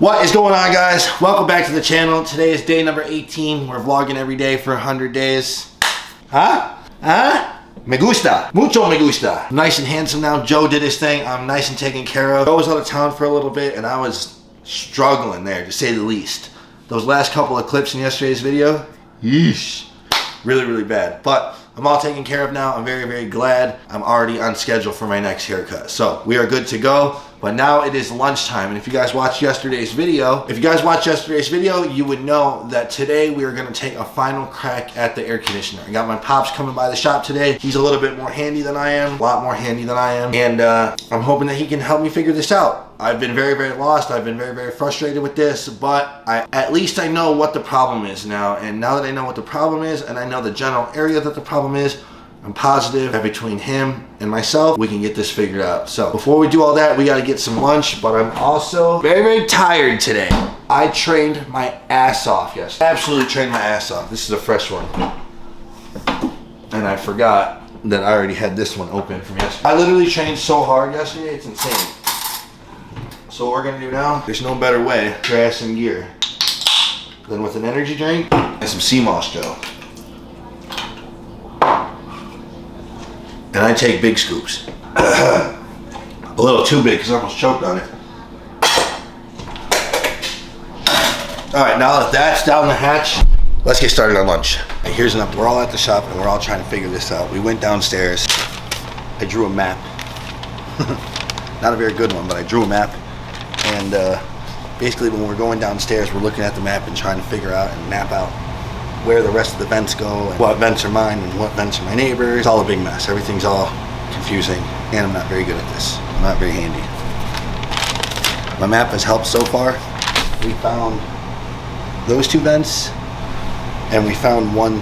What is going on, guys? Welcome back to the channel. Today is day number 18. We're vlogging every day for 100 days. Me gusta. Mucho me gusta. Nice and handsome now. Joe did his thing. I'm nice and taken care of. Joe was out of town for a little bit and I was struggling there, to say the least. Those last couple of clips in yesterday's video, yeesh. Really bad. But I'm all taken care of now. I'm very glad. I'm already on schedule for my next haircut. So we are good to go. But now it is lunchtime. And if you guys watched yesterday's video, you would know that today we are going to take a final crack at the air conditioner. I got my pops coming by the shop today. He's a little bit more handy than I am, a lot more handy than I am. And I'm hoping that he can help me figure this out. I've been very lost. I've been very frustrated with this, but at least I know what the problem is now. And now that I know what the problem is, and I know the general area that the problem is, I'm positive that between him and myself, we can get this figured out. So before we do all that, we got to get some lunch, but I'm also very tired today. I trained my ass off yesterday. Absolutely trained my ass off. This is a fresh one. And I forgot that I already had this one open from yesterday. I literally trained so hard yesterday, it's insane. So what we're gonna do now, there's no better way to ass in gear than with an energy drink and some sea moss gel. And I take big scoops. A little too big because I almost choked on it. Alright, now that that's down the hatch, let's get started on lunch. And here's an update. We're all at the shop and we're all trying to figure this out. We went downstairs. I drew a map. Not a very good one, but I drew a map. And basically when we're going downstairs, we're looking at the map and trying to figure out and map out where the rest of the vents go, and what vents are mine and what vents are my neighbors. It's all a big mess. Everything's all confusing, and I'm not very good at this. I'm not very handy. My map has helped so far. We found those two vents, and we found one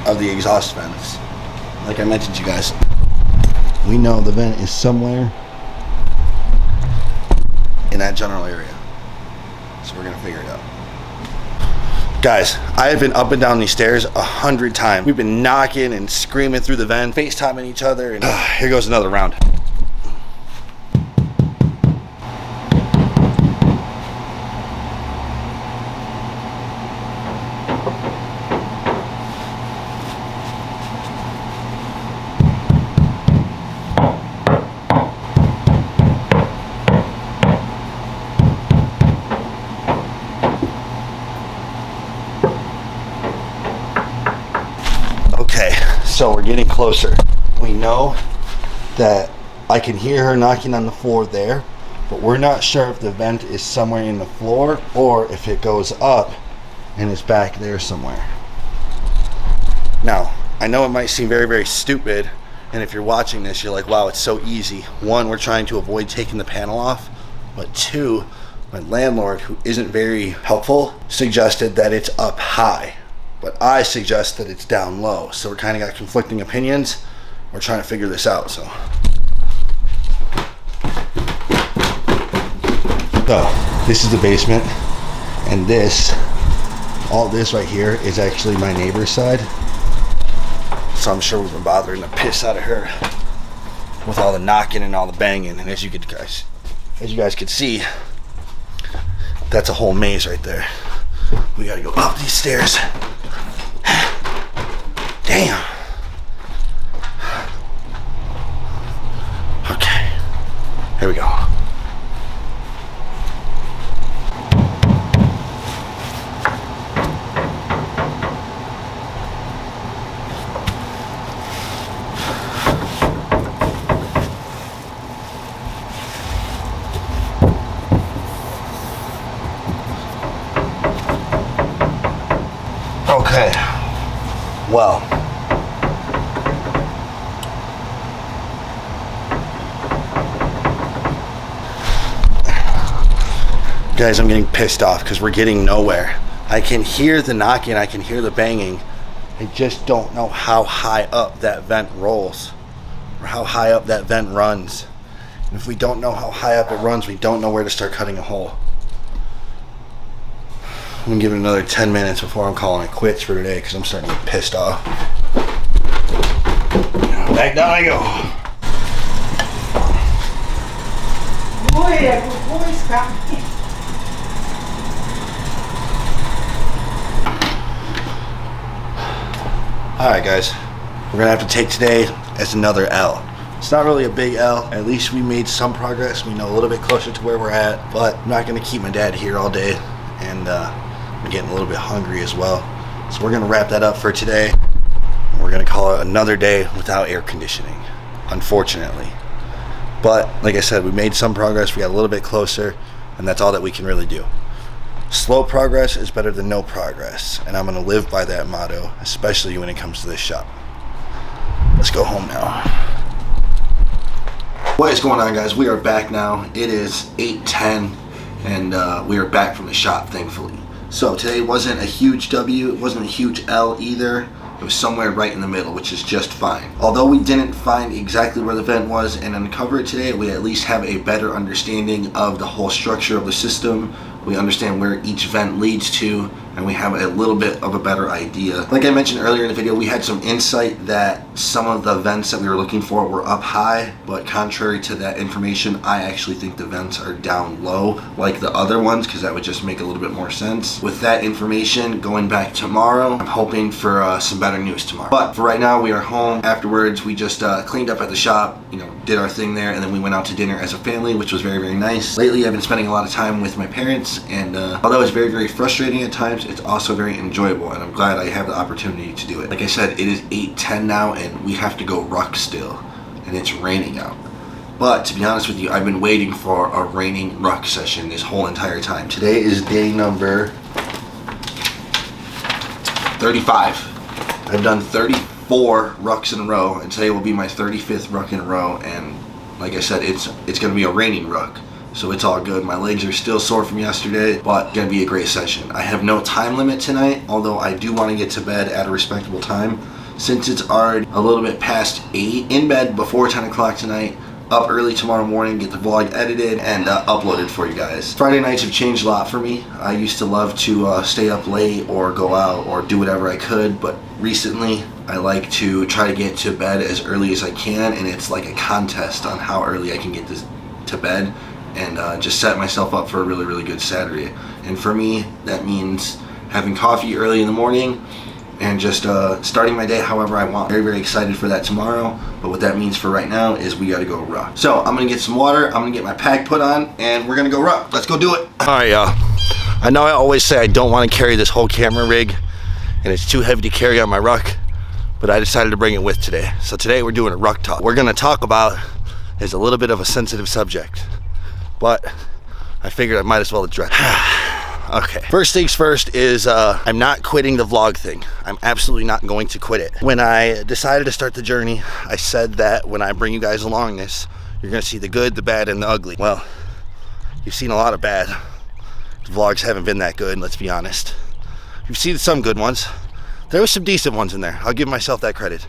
of the exhaust vents. Like I mentioned to you guys, we know the vent is somewhere in that general area. So we're gonna figure it out. Guys, I have been up and down these stairs 100 times. We've been knocking and screaming through the vent, FaceTiming each other, and here goes another round. So we're getting closer. We know that I can hear her knocking on the floor there, but we're not sure if the vent is somewhere in the floor or if it goes up and is back there somewhere. Now, I know it might seem very stupid, and if you're watching this, you're like, wow, it's so easy. One, we're trying to avoid taking the panel off, but two, my landlord, who isn't very helpful, suggested that it's up high. But I suggest that it's down low. So we're kind of got conflicting opinions. We're trying to figure this out, so. So, this is the basement. And all this right here is actually my neighbor's side. So I'm sure we've been bothering the piss out of her with all the knocking and all the banging. And as you guys could see, that's a whole maze right there. We gotta go up these stairs. Damn. Okay. Here we go. Okay. Well. Guys, I'm getting pissed off because we're getting nowhere. I can hear the knocking, I can hear the banging. I just don't know how high up that vent rolls or how high up that vent runs. And if we don't know how high up it runs, we don't know where to start cutting a hole. I'm gonna give it another 10 minutes before I'm calling it quits for today because I'm starting to get pissed off. Back down I go. Boy, good boy, Scott. Alright guys, we're gonna have to take today as another L. It's not really a big L. At least we made some progress. We know a little bit closer to where we're at, but I'm not gonna keep my dad here all day, and I'm getting a little bit hungry as well. So we're gonna wrap that up for today. We're gonna call it another day without air conditioning, unfortunately. But like I said, we made some progress. We got a little bit closer, and that's all that we can really do. Slow progress is better than no progress, and I'm gonna live by that motto, especially when it comes to this shop. Let's go home now. What is going on, guys? We are back now. It is 8:10, and we are back from the shop, thankfully. So today wasn't a huge W, it wasn't a huge L either. It was somewhere right in the middle, which is just fine. Although we didn't find exactly where the vent was and uncover it today, we at least have a better understanding of the whole structure of the system. We understand where each vent leads to, and we have a little bit of a better idea. Like I mentioned earlier in the video, we had some insight that some of the vents that we were looking for were up high, but contrary to that information, I actually think the vents are down low, like the other ones, because that would just make a little bit more sense. With that information, going back tomorrow, I'm hoping for some better news tomorrow. But for right now, we are home. Afterwards, we just cleaned up at the shop, did our thing there, and then we went out to dinner as a family, which was very, very nice. Lately, I've been spending a lot of time with my parents, and although it's very, very frustrating at times, it's also very enjoyable, and I'm glad I have the opportunity to do it. Like I said, it is 8:10 now, and we have to go ruck still, and it's raining out. But to be honest with you, I've been waiting for a raining ruck session this whole entire time. Today is day number 35. I've done 34 rucks in a row, and today will be my 35th ruck in a row, and like I said, it's going to be a raining ruck. So it's all good. My legs are still sore from yesterday, but gonna be a great session. I have no time limit tonight, although I do want to get to bed at a respectable time. Since it's already a little bit past 8, in bed before 10 o'clock tonight, up early tomorrow morning, get the vlog edited and uploaded for you guys. Friday nights have changed a lot for me. I used to love to stay up late or go out or do whatever I could, but recently I like to try to get to bed as early as I can, and it's like a contest on how early I can get to bed. And just set myself up for a really, really good Saturday. And for me, that means having coffee early in the morning and just starting my day however I want. Very, very excited for that tomorrow. But what that means for right now is we gotta go ruck. So I'm gonna get some water, I'm gonna get my pack put on, and we're gonna go ruck. Let's go do it. All right, y'all. I know I always say I don't wanna carry this whole camera rig, and it's too heavy to carry on my ruck, but I decided to bring it with today. So today we're doing a ruck talk. We're gonna talk about is a little bit of a sensitive subject, but I figured I might as well address it. Okay, first things first is I'm not quitting the vlog thing. I'm absolutely not going to quit it. When I decided to start the journey, I said that when I bring you guys along this, you're gonna see the good, the bad, and the ugly. Well, you've seen a lot of bad. The vlogs haven't been that good, let's be honest. You've seen some good ones. There was some decent ones in there. I'll give myself that credit.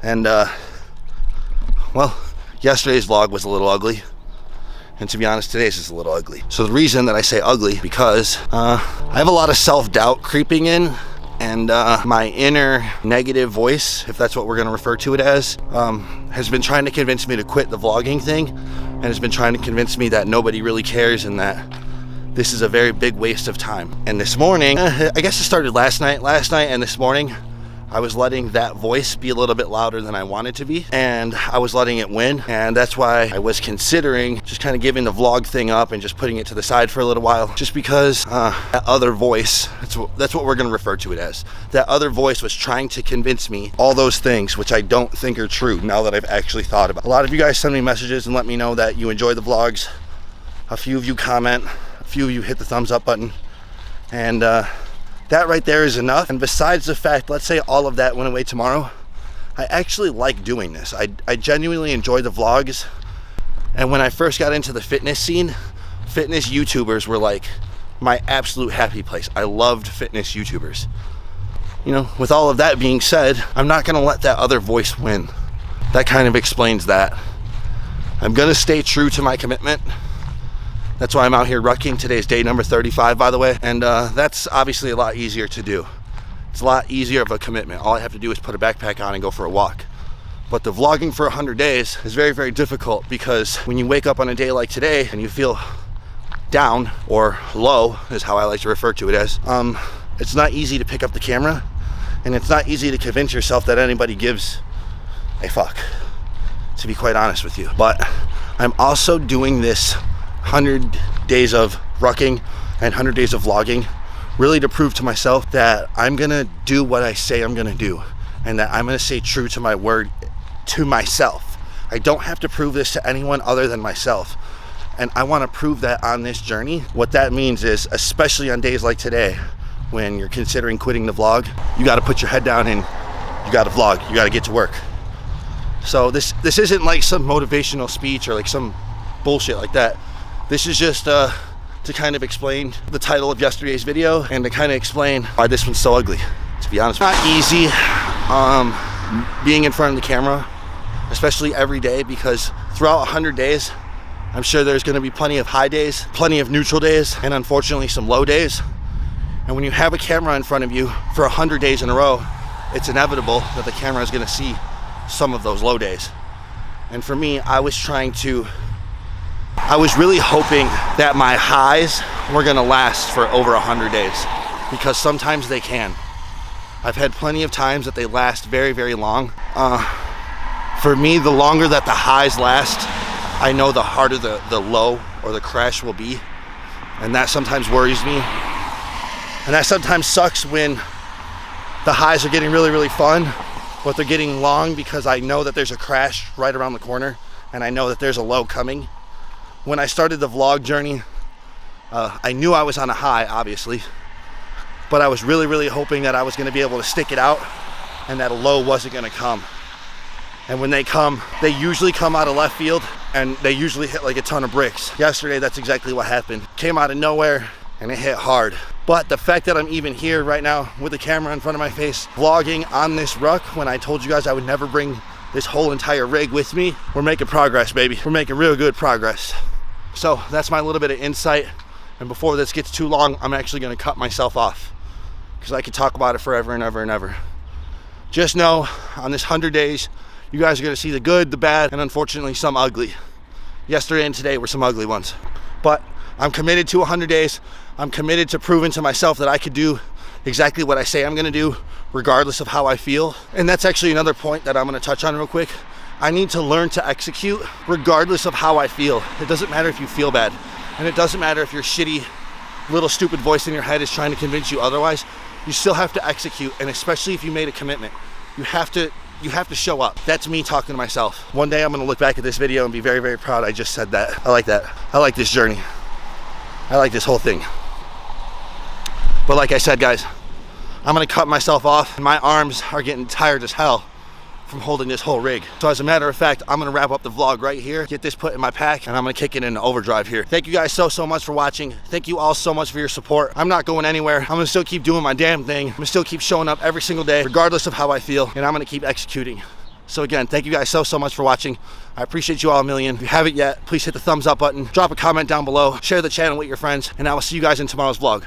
And well, yesterday's vlog was a little ugly. And to be honest, today's is a little ugly. So the reason that I say ugly, because I have a lot of self-doubt creeping in, and my inner negative voice, if that's what we're gonna refer to it as, has been trying to convince me to quit the vlogging thing, and has been trying to convince me that nobody really cares and that this is a very big waste of time. And this morning, I guess it started last night and this morning, I was letting that voice be a little bit louder than I wanted to be, and I was letting it win, and that's why I was considering just kind of giving the vlog thing up and just putting it to the side for a little while, just because that other voice, that's what we're going to refer to it as, that other voice was trying to convince me all those things, which I don't think are true now that I've actually thought about. A lot of you guys send me messages and let me know that you enjoy the vlogs. A few of you comment, a few of you hit the thumbs up button, and that right there is enough. And besides the fact, let's say all of that went away tomorrow, I actually like doing this. I genuinely enjoy the vlogs. And when I first got into the fitness scene, fitness YouTubers were like my absolute happy place. I loved fitness YouTubers. With all of that being said, I'm not gonna let that other voice win. That kind of explains that. I'm gonna stay true to my commitment. That's why I'm out here rucking. Today's day number 35, by the way. And that's obviously a lot easier to do. It's a lot easier of a commitment. All I have to do is put a backpack on and go for a walk. But the vlogging for 100 days is very, very difficult, because when you wake up on a day like today and you feel down, or low is how I like to refer to it as, it's not easy to pick up the camera And it's not easy to convince yourself that anybody gives a fuck, to be quite honest with you. But I'm also doing this 100 days of rucking and 100 days of vlogging really to prove to myself that I'm gonna do what I say I'm gonna do, and that I'm gonna stay true to my word to myself. I don't have to prove this to anyone other than myself. And I want to prove that on this journey. What that means is, especially on days like today, when you're considering quitting the vlog, you got to put your head down and you got to vlog. You got to get to work. So this isn't like some motivational speech or like some bullshit like that. This is just to kind of explain the title of yesterday's video and to kind of explain why this one's so ugly, to be honest. It's not easy being in front of the camera, especially every day, because throughout 100 days, I'm sure there's going to be plenty of high days, plenty of neutral days, and unfortunately some low days. And when you have a camera in front of you for 100 days in a row, it's inevitable that the camera is going to see some of those low days. And for me, I was really hoping that my highs were going to last for over 100 days, because sometimes they can. I've had plenty of times that they last very, very long. For me, the longer that the highs last, I know the harder the low or the crash will be. And that sometimes worries me. And that sometimes sucks when the highs are getting really, really fun, but they're getting long because I know that there's a crash right around the corner and I know that there's a low coming. When I started the vlog journey, I knew I was on a high, obviously, but I was really, really hoping that I was gonna be able to stick it out and that a low wasn't gonna come. And when they come, they usually come out of left field and they usually hit like a ton of bricks. Yesterday, that's exactly what happened. Came out of nowhere and it hit hard. But the fact that I'm even here right now with the camera in front of my face, vlogging on this ruck, when I told you guys I would never bring this whole entire rig with me, we're making progress, baby. We're making real good progress. So that's my little bit of insight. And before this gets too long, I'm actually gonna cut myself off because I could talk about it forever and ever and ever. Just know, on this 100 days, you guys are gonna see the good, the bad, and unfortunately some ugly. Yesterday and today were some ugly ones. But I'm committed to 100 days. I'm committed to proving to myself that I could do exactly what I say I'm gonna do, regardless of how I feel. And that's actually another point that I'm gonna touch on real quick. I need to learn to execute regardless of how I feel. It doesn't matter if you feel bad. And it doesn't matter if your shitty little stupid voice in your head is trying to convince you otherwise. You still have to execute, and especially if you made a commitment. You have to show up. That's me talking to myself. One day I'm gonna look back at this video and be very, very proud I just said that. I like that. I like this journey. I like this whole thing. But like I said, guys, I'm gonna cut myself off. And my arms are getting tired as hell from holding this whole rig. So as a matter of fact, I'm gonna wrap up the vlog right here, get this put in my pack, and I'm gonna kick it into overdrive here. Thank you guys so much for watching. Thank you all so much for your support. I'm not going anywhere. I'm gonna still keep doing my damn thing. I'm gonna still keep showing up every single day, regardless of how I feel, and I'm gonna keep executing. So again, thank you guys so much for watching. I appreciate you all a million. If you haven't yet, please hit the thumbs up button, drop a comment down below, share the channel with your friends, and I will see you guys in tomorrow's vlog.